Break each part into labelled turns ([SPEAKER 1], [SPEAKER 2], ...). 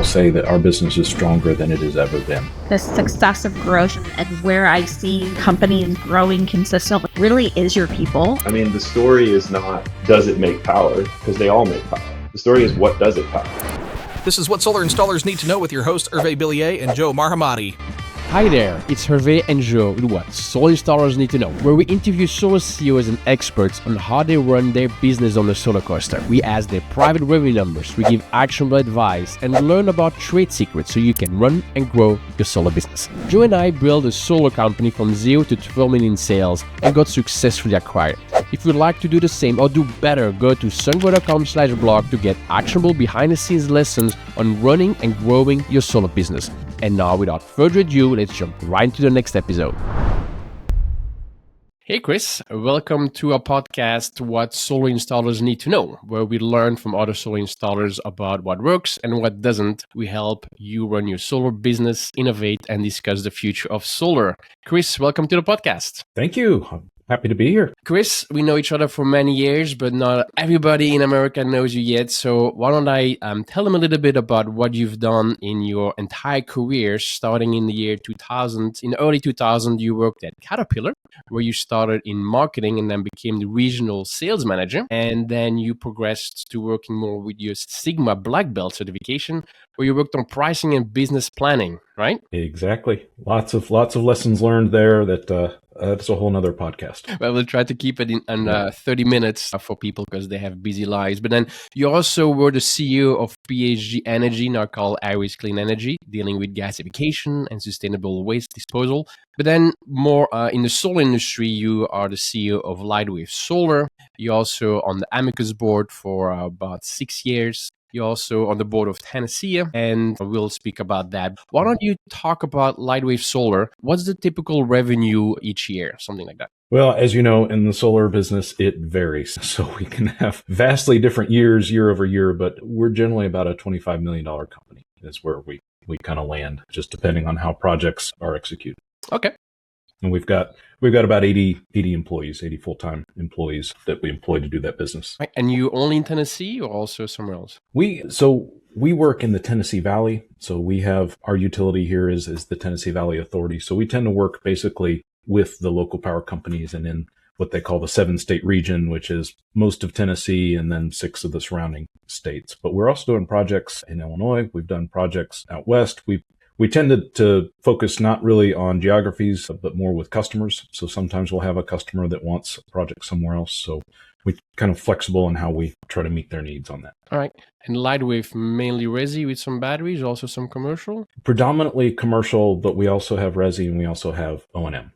[SPEAKER 1] say that our business is stronger than it has ever been.
[SPEAKER 2] The success of growth and where I see companies growing consistently really is your people.
[SPEAKER 3] I mean, the story is not, does it make power? Because they all make power. The story is, what does it power?
[SPEAKER 4] This is What Solar Installers Need to Know with your hosts, Hervé Billier and Joe Marhamati.
[SPEAKER 5] Hi there, it's Hervé and Joe with What Solar Installers Need to Know, where we interview solar CEOs and experts on how they run their business on the solar coaster. We ask their private revenue numbers, we give actionable advice, and learn about trade secrets so you can run and grow your solar business. Joe and I built a solar company from 0 to 12 million in sales and got successfully acquired. If you'd like to do the same or do better, go to sungrow.com/blog to get actionable behind-the-scenes lessons on running and growing your solar business. And now, without further ado, let's jump right into the next episode. Hey Chris, welcome to our podcast, What Solar Installers Need to Know, where we learn from other solar installers about what works and what doesn't. We help you run your solar business, innovate, and discuss the future of solar. Chris, welcome to the podcast.
[SPEAKER 1] Thank you. I'm happy to be here.
[SPEAKER 5] Chris, we know each other for many years, but not everybody in America knows you yet. So why don't I tell them a little bit about what you've done in your entire career, starting in the year 2000. In the early 2000, you worked at Caterpillar, where you started in marketing and then became the regional sales manager. And then you progressed to working more with your Sigma Black Belt certification, where you worked on pricing and business planning, right?
[SPEAKER 1] Exactly. Lots of lessons learned there that's a whole nother podcast.
[SPEAKER 5] Well, we'll try to keep it in 30 minutes for people because they have busy lives. But then you also were the CEO of PSG Energy, now called Aries Clean Energy, dealing with gasification and sustainable waste disposal. But then more in the solar industry, you are the CEO of Lightwave Solar. You're also on the Amicus board for about 6 years. You're also on the board of Tennessee, and we'll speak about that. Why don't you talk about Lightwave Solar? What's the typical revenue each year? Something like that.
[SPEAKER 1] Well, as you know, in the solar business, it varies. So we can have vastly different years, year over year, but we're generally about a $25 million company. That's where we kind of land, just depending on how projects are executed.
[SPEAKER 5] Okay.
[SPEAKER 1] And we've got about 80 employees, 80 full-time employees that we employ to do that business.
[SPEAKER 5] Right. And you only in Tennessee or also somewhere else?
[SPEAKER 1] We work in the Tennessee Valley. So we have our utility here is the Tennessee Valley Authority. So we tend to work basically with the local power companies and in what they call the 7-state region, which is most of Tennessee and then 6 of the surrounding states. But we're also doing projects in Illinois. We've done projects out west. We tended to focus not really on geographies, but more with customers. So sometimes we'll have a customer that wants a project somewhere else. So we're kind of flexible in how we try to meet their needs on that.
[SPEAKER 5] All right. And Lightwave, mainly resi with some batteries, also some commercial?
[SPEAKER 1] Predominantly commercial, but we also have resi and we also have O&M,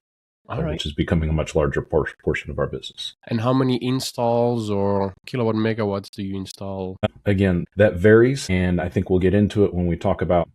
[SPEAKER 1] which is becoming a much larger portion of our business.
[SPEAKER 5] And how many installs or kilowatt megawatts do you install?
[SPEAKER 1] Again, that varies. And I think we'll get into it when we talk about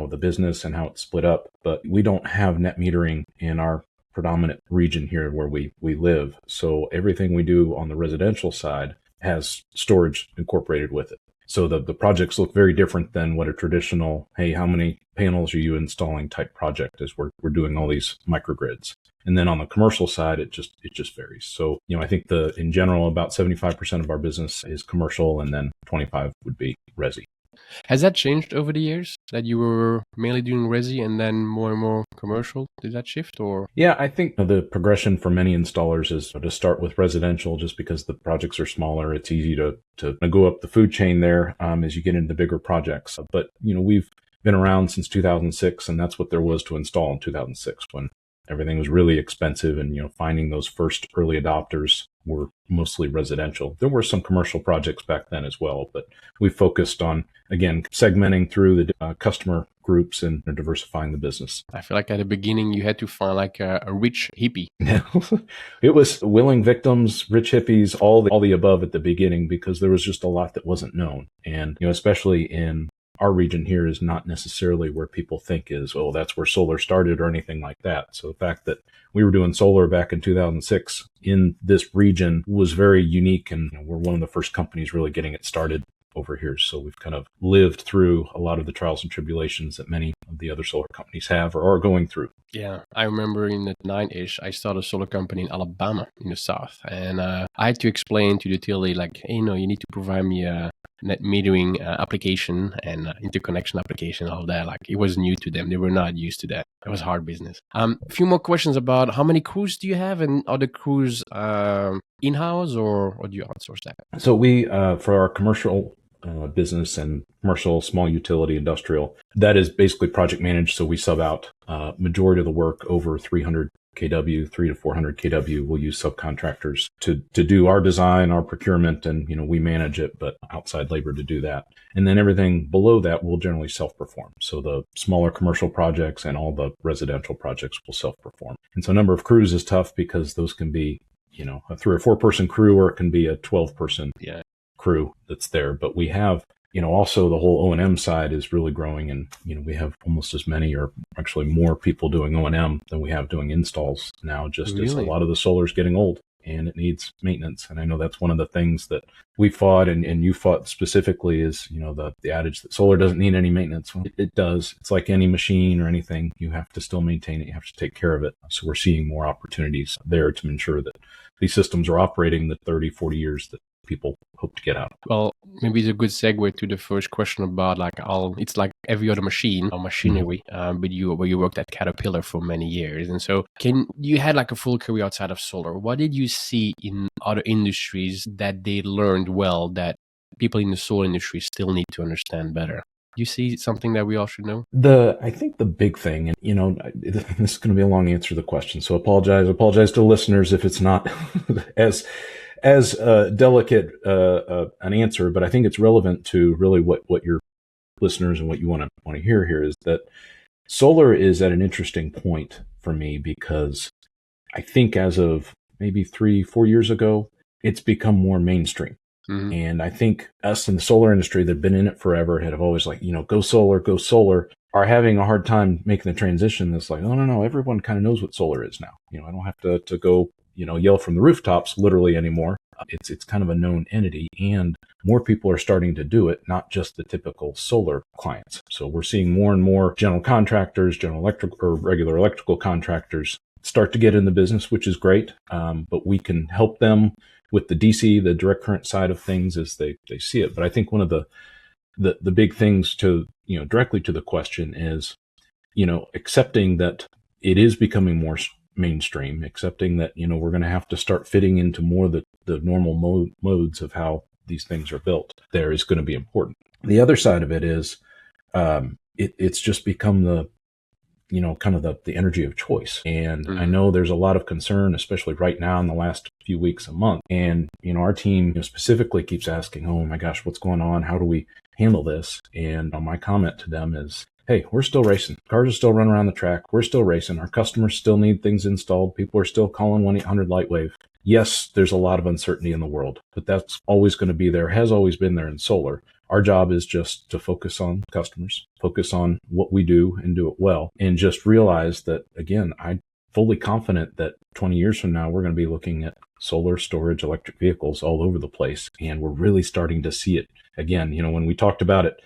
[SPEAKER 1] the business and how it's split up, but we don't have net metering in our predominant region here where we live. So everything we do on the residential side has storage incorporated with it. So the projects look very different than what a traditional, hey, how many panels are you installing type project is. We're doing all these microgrids. And then on the commercial side, it just varies. So, I think in general, about 75% of our business is commercial and then 25 would be resi.
[SPEAKER 5] Has that changed over the years, that you were mainly doing resi and then more and more commercial? Did that shift or?
[SPEAKER 1] Yeah, I think the progression for many installers is to start with residential just because the projects are smaller. It's easy to go up the food chain there as you get into the bigger projects. But, we've been around since 2006, and that's what there was to install in 2006 when everything was really expensive and, finding those first early adopters were mostly residential. There were some commercial projects back then as well, but we focused on, again, segmenting through the customer groups and diversifying the business.
[SPEAKER 5] I feel like at the beginning you had to find like a rich hippie.
[SPEAKER 1] It was willing victims, rich hippies, all the above at the beginning because there was just a lot that wasn't known. And, especially in our region here is not necessarily where people think is, oh, that's where solar started or anything like that. So the fact that we were doing solar back in 2006 in this region was very unique, and we're one of the first companies really getting it started over here. So we've kind of lived through a lot of the trials and tribulations that many of the other solar companies have or are going through.
[SPEAKER 5] Yeah, I remember in the 9-ish, I started a solar company in Alabama in the south. And I had to explain to the utility, like, hey, you need to provide me a net metering application and interconnection application, all that. Like, it was new to them. They were not used to that. It was hard business. A few more questions about how many crews do you have, and are the crews in-house or do you outsource that?
[SPEAKER 1] So we, for our commercial business and commercial, small utility, industrial, that is basically project managed. So we sub out majority of the work over 300 kW, 300 to 400 kW. We'll use subcontractors to do our design, our procurement, and we manage it, but outside labor to do that. And then everything below that will generally self-perform. So the smaller commercial projects and all the residential projects will self-perform. And so number of crews is tough because those can be a 3 or 4 person crew, or it can be a 12 person crew that's there. But we have, also the whole O&M side is really growing, and, we have almost as many or actually more people doing O&M than we have doing installs now, just as a lot of the solar is getting old and it needs maintenance. And I know that's one of the things that we fought and you fought specifically is, the adage that solar doesn't need any maintenance. Well, it does. It's like any machine or anything. You have to still maintain it. You have to take care of it. So we're seeing more opportunities there to ensure that these systems are operating the 30, 40 years that people hope to get out.
[SPEAKER 5] Well, maybe it's a good segue to the first question about it's like every other machine or machinery, but where you worked at Caterpillar for many years. And so you had like a full career outside of solar. What did you see in other industries that they learned well that people in the solar industry still need to understand better? Do you see something that we all should know?
[SPEAKER 1] I think the big thing, and this is going to be a long answer to the question, so apologize to listeners if it's not as delicate an answer, but I think it's relevant to really what your listeners and what you want to hear here is that solar is at an interesting point for me, because I think as of maybe 3-4 years ago, it's become more mainstream. Mm-hmm. And I think us in the solar industry that have been in it forever have always go solar, are having a hard time making the transition. That's like, no, everyone kind of knows what solar is now. I don't have to go yell from the rooftops literally anymore. It's kind of a known entity, and more people are starting to do it, not just the typical solar clients. So we're seeing more and more general contractors, general electric or regular electrical contractors start to get in the business, which is great. But we can help them with the DC, the direct current side of things as they see it. But I think one of the big things to, directly to the question is, accepting that it is becoming more mainstream, accepting that, we're going to have to start fitting into more the normal modes of how these things are built. There is going to be important. The other side of it is, it's just become the, kind of the energy of choice. And I know there's a lot of concern, especially right now in the last few weeks, a month. And, our team specifically keeps asking, oh my gosh, what's going on? How do we handle this? And my comment to them is, hey, we're still racing. Cars are still running around the track. We're still racing. Our customers still need things installed. People are still calling 1-800-Lightwave. Yes, there's a lot of uncertainty in the world, but that's always going to be there, has always been there in solar. Our job is just to focus on customers, focus on what we do and do it well, and just realize that, again, I'm fully confident that 20 years from now, we're going to be looking at solar storage, electric vehicles all over the place. And we're really starting to see it again. When we talked about it,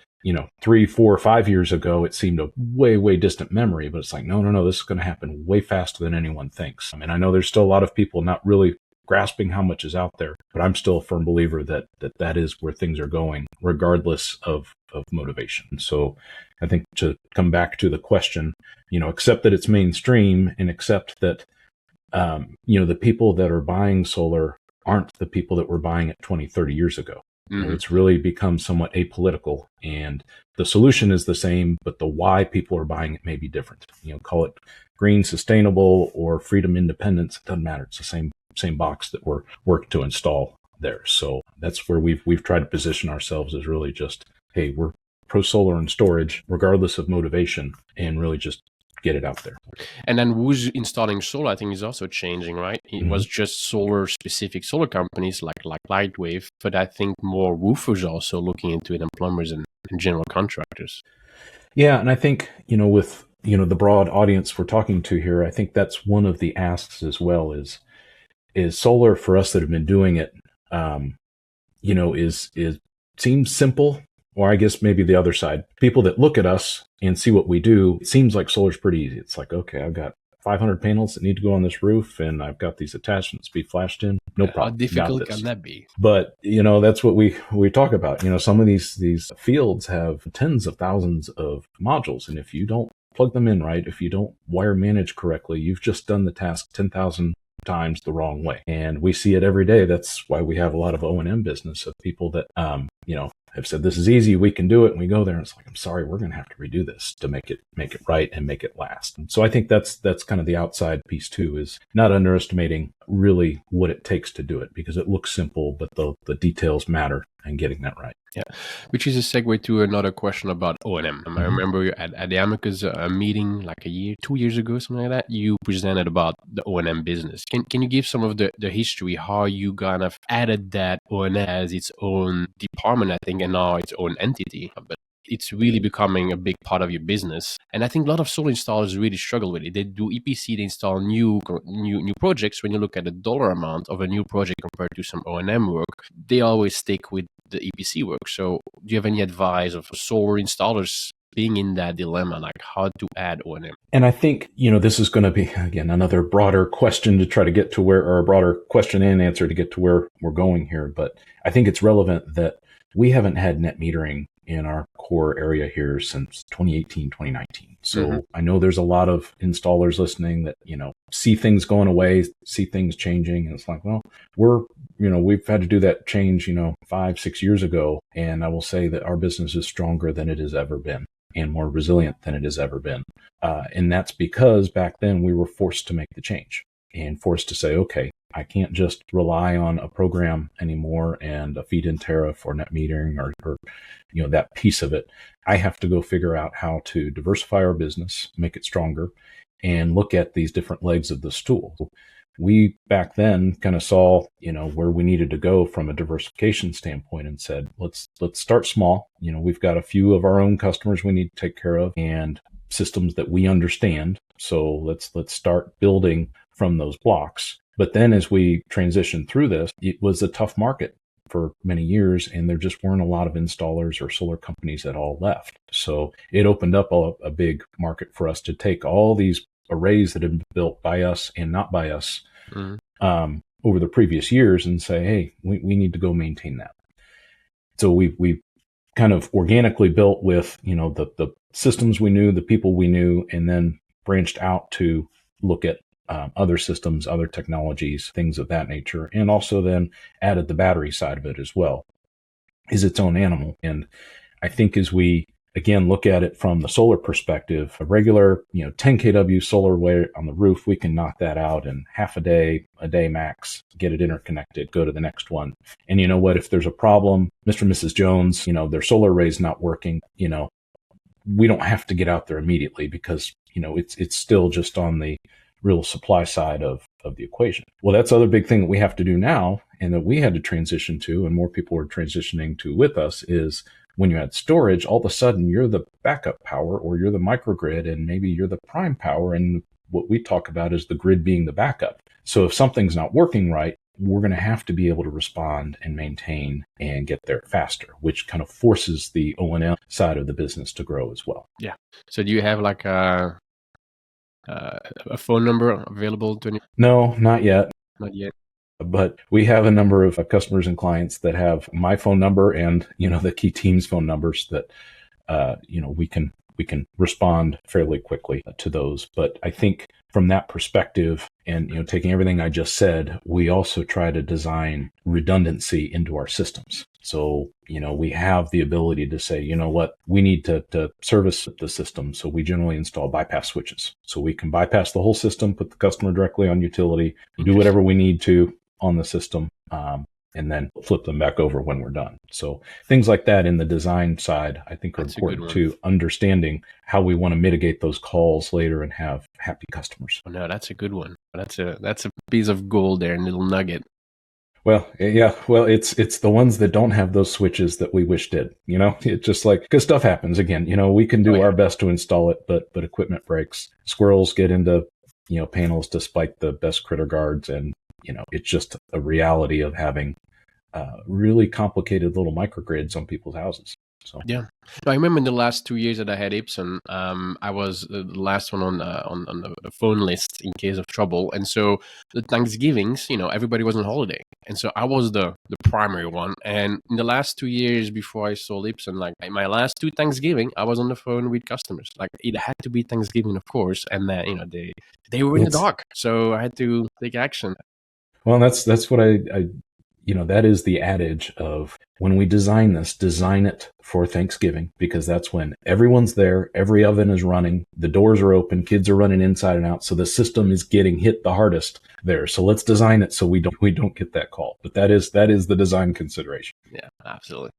[SPEAKER 1] 3, 4, 5 years ago, it seemed a way, way distant memory, but it's like, no, this is going to happen way faster than anyone thinks. I mean, I know there's still a lot of people not really grasping how much is out there, but I'm still a firm believer that is where things are going, regardless of motivation. So I think to come back to the question, accept that it's mainstream and accept that, the people that are buying solar aren't the people that were buying it 20, 30 years ago. Mm-hmm. It's really become somewhat apolitical, and the solution is the same, but the why people are buying it may be different. Call it green, sustainable, or freedom, independence. It doesn't matter. It's the same box that we're working to install there. So that's where we've tried to position ourselves as really just, hey, we're pro solar and storage, regardless of motivation, and really just get it out there.
[SPEAKER 5] And then who's installing solar, I think, is also changing, right? It was just specific solar companies like Lightwave, but I think more roofers also looking into it, and plumbers and general contractors.
[SPEAKER 1] Yeah, and I think, with, the broad audience we're talking to here, I think that's one of the asks as well is solar for us that have been doing it, is seems simple, or I guess maybe the other side, people that look at us and see what we do, it seems like solar's pretty easy. It's like, okay, I've got 500 panels that need to go on this roof, and I've got these attachments to be flashed in. No problem.
[SPEAKER 5] How difficult can that be?
[SPEAKER 1] But, that's what we talk about. Some of these fields have tens of thousands of modules. And if you don't plug them in right, if you don't wire manage correctly, you've just done the task 10,000 times the wrong way. And we see it every day. That's why we have a lot of O&M business of people that, have said, this is easy, we can do it. And we go there and it's like, I'm sorry, we're going to have to redo this to make it right and make it last. And so I think that's kind of the outside piece too, is not underestimating really what it takes to do it, because it looks simple, but the details matter and getting that right.
[SPEAKER 5] Yeah, which is a segue to another question about O&M. I remember at the Amicus meeting like 2 years ago, something like that, you presented about the O&M business. Can you give some of the history, how you kind of added that O&M as its own department, I think, and now its own entity? But it's really becoming a big part of your business. And I think a lot of solar installers really struggle with it. They do EPC, they install new projects. When you look at the dollar amount of a new project compared to some O&M work, they always stick with the EPC work. So do you have any advice of solar installers being in that dilemma, like how to add O&M?
[SPEAKER 1] And I think, this is going to be, again, another broader question to try to get to where, or a broader question and answer to get to where we're going here. But I think it's relevant that we haven't had net metering in our core area here since 2018, 2019. So I know there's a lot of installers listening that, see things going away, see things changing. And it's like, well, we've had to do that change, 5-6 years ago. And I will say that our business is stronger than it has ever been and more resilient than it has ever been. And that's because back then we were forced to make the change and forced to say, okay, I can't just rely on a program anymore and a feed-in tariff or net metering or that piece of it. I have to go figure out how to diversify our business, make it stronger, and look at these different legs of the stool. We back then kind of saw, where we needed to go from a diversification standpoint and said, let's start small. We've got a few of our own customers we need to take care of and systems that we understand. So let's start building from those blocks. But then as we transitioned through this, it was a tough market for many years, and there just weren't a lot of installers or solar companies that all left. So it opened up a big market for us to take all these arrays that have been built by us and not by us over the previous years and say, hey, we need to go maintain that. So we kind of organically built with, the systems we knew, the people we knew, and then branched out to look at other systems, other technologies, things of that nature, and also then added the battery side of it as well, is its own animal. And I think as we, again, look at it from the solar perspective, a regular, 10 kW solar way on the roof, we can knock that out in half a day max, get it interconnected, go to the next one. And you know what, if there's a problem, Mr. and Mrs. Jones, their solar array's not working, we don't have to get out there immediately because, it's still just on the real supply side of the equation. Well, that's the other big thing that we have to do now and that we had to transition to, and more people are transitioning to with us, is when you add storage, all of a sudden you're the backup power or you're the microgrid and maybe you're the prime power. And what we talk about is the grid being the backup. So if something's not working right, we're going to have to be able to respond and maintain and get there faster, which kind of forces the O&M side of the business to grow as well.
[SPEAKER 5] Yeah. So do you have like a phone number available to any?
[SPEAKER 1] No, not yet.
[SPEAKER 5] Not yet.
[SPEAKER 1] But we have a number of customers and clients that have my phone number and, the key team's phone numbers that, we can respond fairly quickly to those. But I think from that perspective and, taking everything I just said, we also try to design redundancy into our systems. So, we have the ability to say, what, we need to service the system. So we generally install bypass switches. So we can bypass the whole system, put the customer directly on utility, do whatever we need to on the system, and then flip them back over when we're done. So things like that in the design side, I think are important to understanding how we want to mitigate those calls later and have happy customers.
[SPEAKER 5] Oh, no, that's a good one. That's a piece of gold there, little nugget.
[SPEAKER 1] Well, yeah. Well, it's the ones that don't have those switches that we wish did. It's just like, because stuff happens. Again, we can do our best to install it, but equipment breaks. Squirrels get into panels despite the best critter guards, and it's just a reality of having really complicated little microgrids on people's houses. So
[SPEAKER 5] yeah, I remember in the last 2 years that I had Ipsen, I was the last one on the phone list in case of trouble, and so the Thanksgivings, everybody was on holiday, and so I was the primary one. And in the last 2 years before I sold Ipsen, like my last two Thanksgiving, I was on the phone with customers. Like it had to be Thanksgiving, of course, and they were in the dark, so I had to take action.
[SPEAKER 1] Well, that's what I that is the adage of when we design it for Thanksgiving, because that's when everyone's there, every oven is running, the doors are open, kids are running inside and out, so the system is getting hit the hardest there. So let's design it so we don't get that call. But that is the design consideration.
[SPEAKER 5] Yeah, absolutely.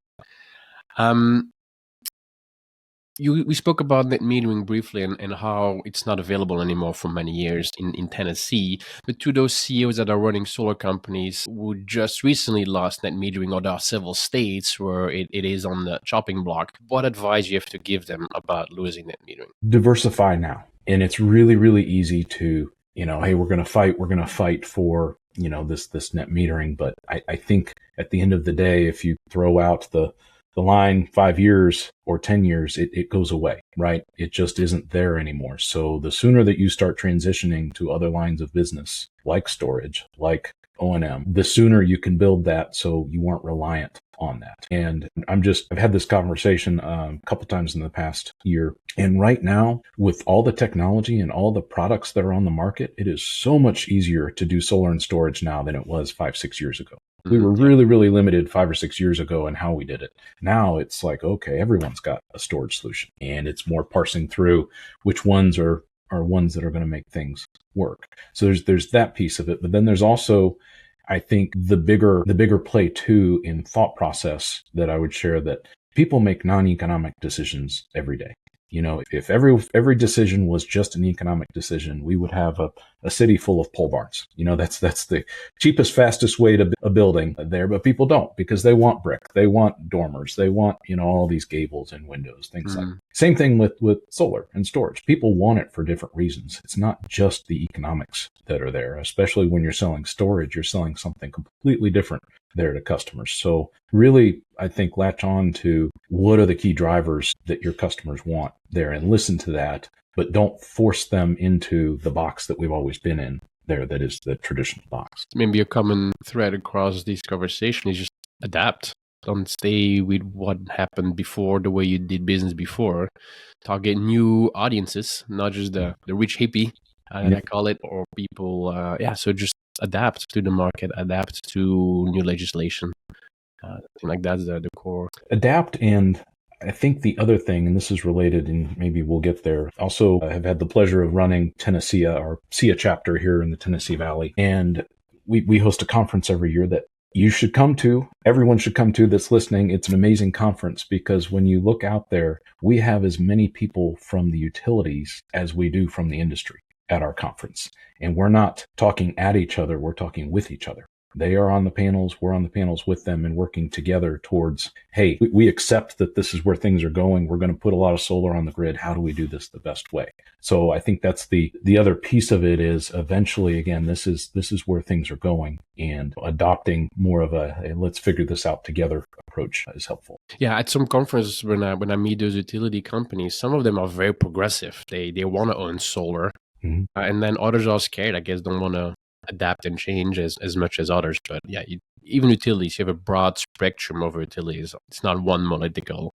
[SPEAKER 5] We spoke about net metering briefly and how it's not available anymore for many years in Tennessee. But to those CEOs that are running solar companies who just recently lost net metering, or there are several states where it is on the chopping block, what advice you have to give them about losing net metering?
[SPEAKER 1] Diversify now. And it's really, really easy to, hey, we're going to fight for, this net metering. But I think at the end of the day, if you throw out the line 5 years or 10 years, it goes away, right? It just isn't there anymore. So the sooner that you start transitioning to other lines of business, like storage, like O&M, the sooner you can build that so you aren't reliant on that. And I've had this conversation a couple times in the past year. And right now, with all the technology and all the products that are on the market, it is so much easier to do solar and storage now than it was 5-6 years ago. We were really, really limited 5 or 6 years ago in how we did it. Now it's like, okay, everyone's got a storage solution, and it's more parsing through which ones are ones that are going to make things work. So there's that piece of it. But then there's also, I think, the bigger play too in thought process that I would share, that people make non-economic decisions every day. If every decision was just an economic decision, we would have a city full of pole barns. That's the cheapest, fastest way to build a building there. But people don't, because they want brick, they want dormers, they want all these gables and windows, things like that. Same thing with solar and storage. People want it for different reasons. It's not just the economics that are there. Especially when you're selling storage, you're selling something completely different there to customers. So really, I think, latch on to what are the key drivers that your customers want there and listen to that, but don't force them into the box that we've always been in there, that is the traditional box.
[SPEAKER 5] Maybe a common thread across this conversation is just adapt. Don't stay with what happened before, the way you did business before. Target new audiences, not just the rich hippie, I call it, or people. So just adapt to the market, adapt to new legislation. I think like that's the core.
[SPEAKER 1] Adapt. And I think the other thing, and this is related, and maybe we'll get there. Also, I have had the pleasure of running Tennessee, our SIA chapter here in the Tennessee Valley. And we host a conference every year that you should come to. Everyone should come to that's listening. It's an amazing conference, because when you look out there, we have as many people from the utilities as we do from the industry at our conference. And we're not talking at each other, we're talking with each other. They are on the panels, we're on the panels with them, and working together towards, hey, we accept that this is where things are going. We're going to put a lot of solar on the grid. How do we do this the best way? So I think that's the other piece of it, is eventually, again, this is where things are going, and adopting more of a, hey, let's figure this out together approach is helpful.
[SPEAKER 5] Yeah, at some conferences when I meet those utility companies, some of them are very progressive. They want to own solar.
[SPEAKER 1] Mm-hmm.
[SPEAKER 5] And then others are scared, I guess, don't want to adapt and change as much as others. But yeah, even utilities, you have a broad spectrum of utilities. It's not one monolithical.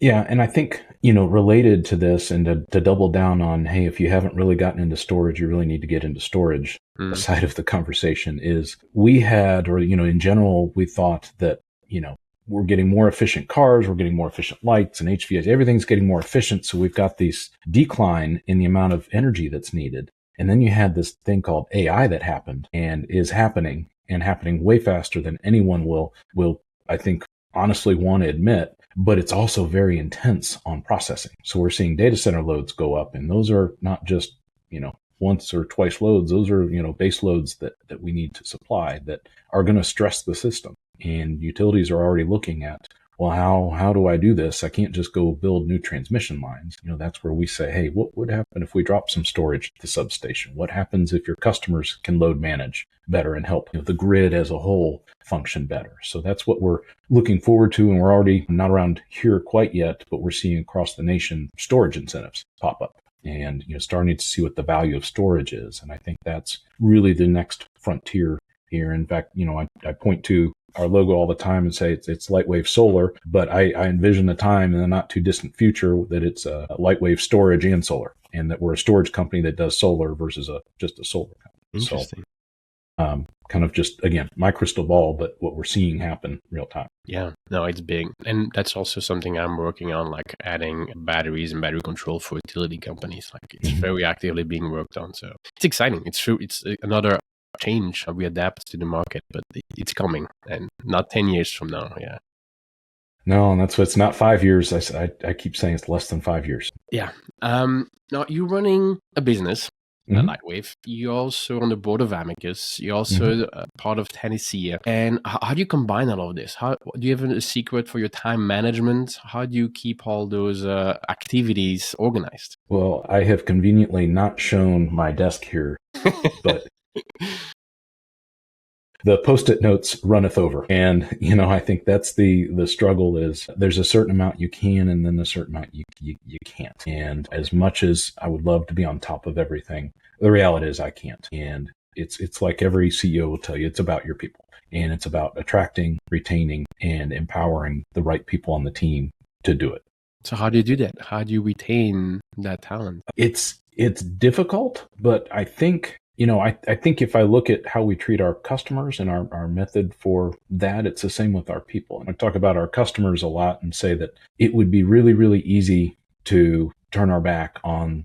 [SPEAKER 1] Yeah, and I think, related to this, and to double down on, hey, if you haven't really gotten into storage, you really need to get into storage. The side of the conversation is we had, or, in general, we thought that, we're getting more efficient cars, we're getting more efficient lights and HVAC, everything's getting more efficient. So we've got this decline in the amount of energy that's needed. And then you had this thing called AI that happened and is happening, and happening way faster than anyone will, I think, honestly want to admit. But it's also very intense on processing. So we're seeing data center loads go up, and those are not just, once or twice loads. Those are, base loads that we need to supply that are going to stress the system. And utilities are already looking at well, how do I do this? I can't just go build new transmission lines. That's where we say, hey, what would happen if we drop some storage at the substation? What happens if your customers can load manage better and help the grid as a whole function better? So that's what we're looking forward to. And we're already not around here quite yet, but we're seeing across the nation storage incentives pop up and starting to see what the value of storage is. And I think that's really the next frontier here. In fact, I point to our logo all the time and say it's Lightwave Solar, but I envision a time in the not too distant future that it's a Lightwave storage and solar, and that we're a storage company that does solar versus just a solar company.
[SPEAKER 5] Interesting.
[SPEAKER 1] So, kind of just, again, my crystal ball, but what we're seeing happen real time.
[SPEAKER 5] Yeah, no, it's big. And that's also something I'm working on, like adding batteries and battery control for utility companies. Like it's very actively being worked on. So it's exciting. It's true. It's another change how we adapt to the market, but it's coming, and not 10 years from now. Yeah.
[SPEAKER 1] No, and that's what it's not 5 years. I keep saying it's less than 5 years.
[SPEAKER 5] Yeah. Now you're running a business, Lightwave. You're also on the board of Amicus. You're also part of Tennessee. And how do you combine all of this? How do you have a secret for your time management? How do you keep all those activities organized?
[SPEAKER 1] Well, I have conveniently not shown my desk here, but the Post-it notes runneth over. And, I think that's the struggle is there's a certain amount you can, and then a certain amount you can't. And as much as I would love to be on top of everything, the reality is I can't. And it's like every CEO will tell you, it's about your people, and it's about attracting, retaining, and empowering the right people on the team to do it.
[SPEAKER 5] So how do you do that? How do you retain that talent?
[SPEAKER 1] It's difficult, but I think, I think if I look at how we treat our customers and our method for that, it's the same with our people. And I talk about our customers a lot and say that it would be really, really easy to turn our back on,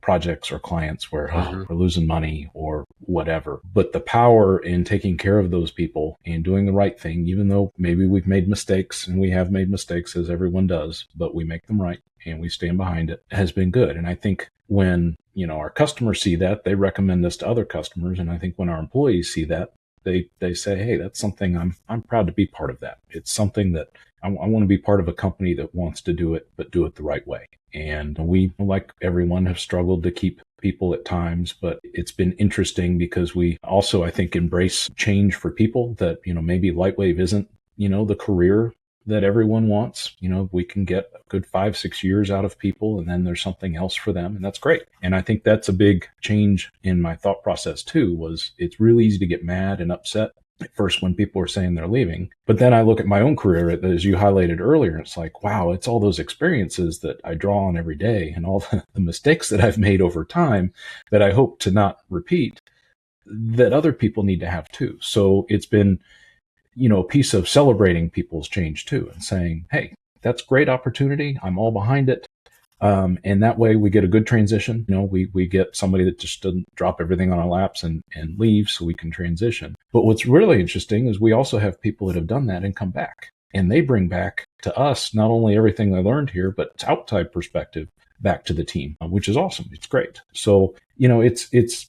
[SPEAKER 1] projects or clients where we're losing money or whatever. But the power in taking care of those people and doing the right thing, even though maybe we've made mistakes, and we have made mistakes as everyone does, but we make them right and we stand behind it, has been good. And I think when, our customers see that, they recommend us to other customers. And I think when our employees see that, they say, hey, that's something I'm proud to be part of that. It's something that I want to be part of a company that wants to do it, but do it the right way. And we, like everyone, have struggled to keep people at times, but it's been interesting because we also, I think, embrace change for people that, maybe Lightwave isn't, the career that everyone wants. We can get a good 5-6 years out of people, and then there's something else for them, and that's great. And I think that's a big change in my thought process too, was it's really easy to get mad and upset at first when people are saying they're leaving. But then I look at my own career, as you highlighted earlier, it's like, wow, it's all those experiences that I draw on every day and all the mistakes that I've made over time that I hope to not repeat, that other people need to have too. So it's been, a piece of celebrating people's change too, and saying, hey, that's great opportunity. I'm all behind it. And that way we get a good transition. We get somebody that just doesn't drop everything on our laps and leave, so we can transition. But what's really interesting is we also have people that have done that and come back, and they bring back to us not only everything they learned here, but it's outside perspective back to the team, which is awesome. It's great. So, it's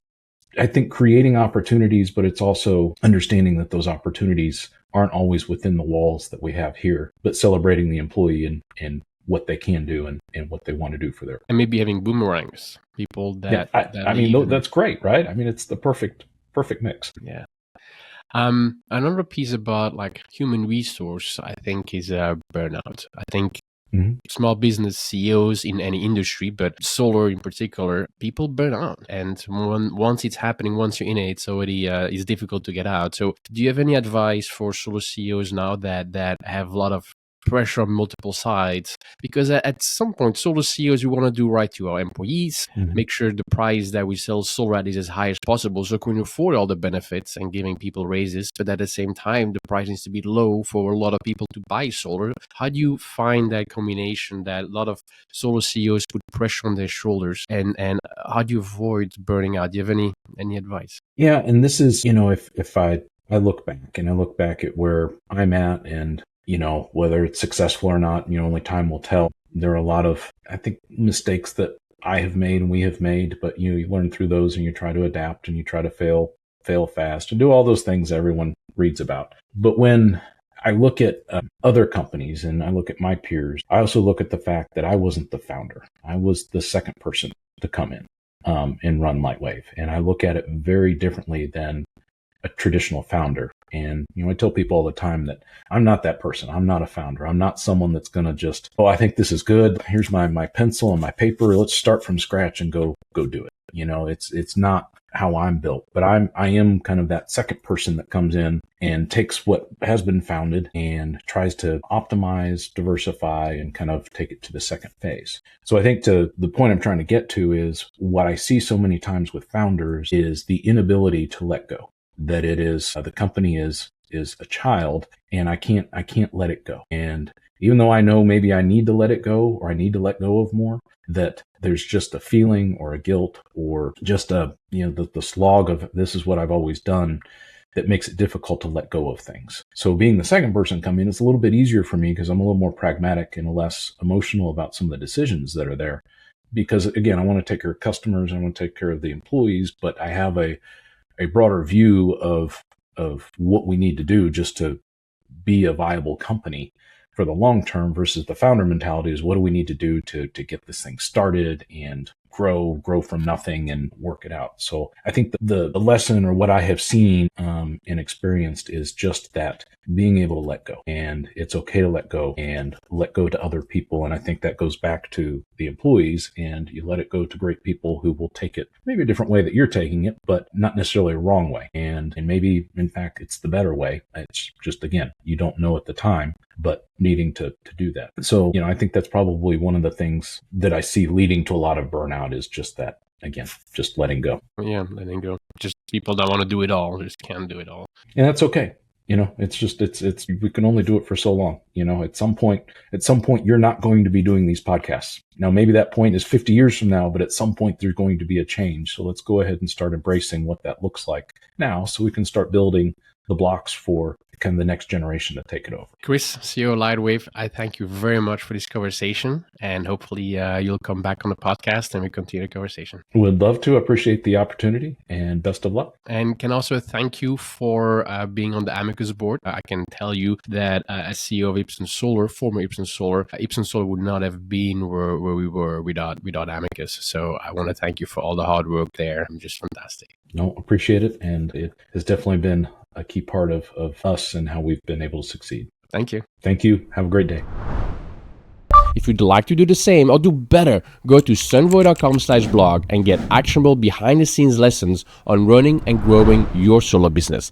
[SPEAKER 1] I think creating opportunities, but it's also understanding that those opportunities aren't always within the walls that we have here, but celebrating the employee and what they can do and what they want to do for their.
[SPEAKER 5] And maybe having boomerangs, people that.
[SPEAKER 1] Yeah, that's great, right? I mean, it's the perfect mix.
[SPEAKER 5] Yeah. Another piece about like human resource, I think, is burnout. I think small business CEOs in any industry, but solar in particular, people burn out. And once it's happening, once you're in it, it's already it's difficult to get out. So do you have any advice for solar CEOs now that have a lot of pressure on multiple sides? Because at some point, solar CEOs, we want to do right to our employees, make sure the price that we sell solar at is as high as possible so we can afford all the benefits and giving people raises. But at the same time, the price needs to be low for a lot of people to buy solar. How do you find that combination that a lot of solar CEOs put pressure on their shoulders, and how do you avoid burning out? Do you have any advice?
[SPEAKER 1] Yeah, and this is, if I look back at where I'm at, and whether it's successful or not, only time will tell. There are a lot of, I think, mistakes that I have made and we have made, but you learn through those and you try to adapt and you try to fail fast and do all those things everyone reads about. But when I look at other companies and I look at my peers. I also look at the fact that I wasn't the founder. I was the second person to come in and run Lightwave. And I look at it very differently than a traditional founder. And, I tell people all the time that I'm not that person. I'm not a founder. I'm not someone that's going to just, I think this is good. Here's my pencil and my paper. Let's start from scratch and go do it. It's not how I'm built, but I am kind of that second person that comes in and takes what has been founded and tries to optimize, diversify, and kind of take it to the second phase. So I think to the point I'm trying to get to is what I see so many times with founders is the inability to let go. That it is the company is a child, and I can't let it go. And even though I know maybe I need to let it go or I need to let go of more, that there's just a feeling or a guilt or just the slog of this is what I've always done that makes it difficult to let go of things. So being the second person come in, it's a little bit easier for me because I'm a little more pragmatic and less emotional about some of the decisions that are there. Because again, I want to take care of customers, I want to take care of the employees, but I have a broader view of what we need to do just to be a viable company for the long term versus the founder mentality is what do we need to do to get this thing started and grow from nothing and work it out. So I think the lesson or what I have seen and experienced is just that being able to let go, and it's okay to let go and let go to other people. And I think that goes back to the employees, and you let it go to great people who will take it maybe a different way that you're taking it, but not necessarily a wrong way. And maybe in fact, it's the better way. It's just, again, you don't know at the time, but needing to do that. So, I think that's probably one of the things that I see leading to a lot of burnout is just that, again, just letting go.
[SPEAKER 5] Yeah, letting go. Just people that want to do it all, just can't do it all.
[SPEAKER 1] And that's okay. It's we can only do it for so long. At some point, you're not going to be doing these podcasts. Now, maybe that point is 50 years from now, but at some point there's going to be a change. So let's go ahead and start embracing what that looks like now so we can start building the blocks for kind of the next generation to take it over.
[SPEAKER 5] Chris, CEO Lightwave, I thank you very much for this conversation, and hopefully you'll come back on the podcast and we continue the conversation.
[SPEAKER 1] Would love to. Appreciate the opportunity and best of luck.
[SPEAKER 5] And can also thank you for being on the Amicus board. I can tell you that as CEO of Ipsen Solar, former Ipsen Solar would not have been where we were without Amicus. So I want to thank you for all the hard work there. Just fantastic.
[SPEAKER 1] No, appreciate it. And it has definitely been a key part of us and how we've been able to succeed.
[SPEAKER 5] Thank you.
[SPEAKER 1] Thank you. Have a great day.
[SPEAKER 5] If you'd like to do the same or do better, go to sunvoy.com/blog and get actionable behind-the-scenes lessons on running and growing your solar business.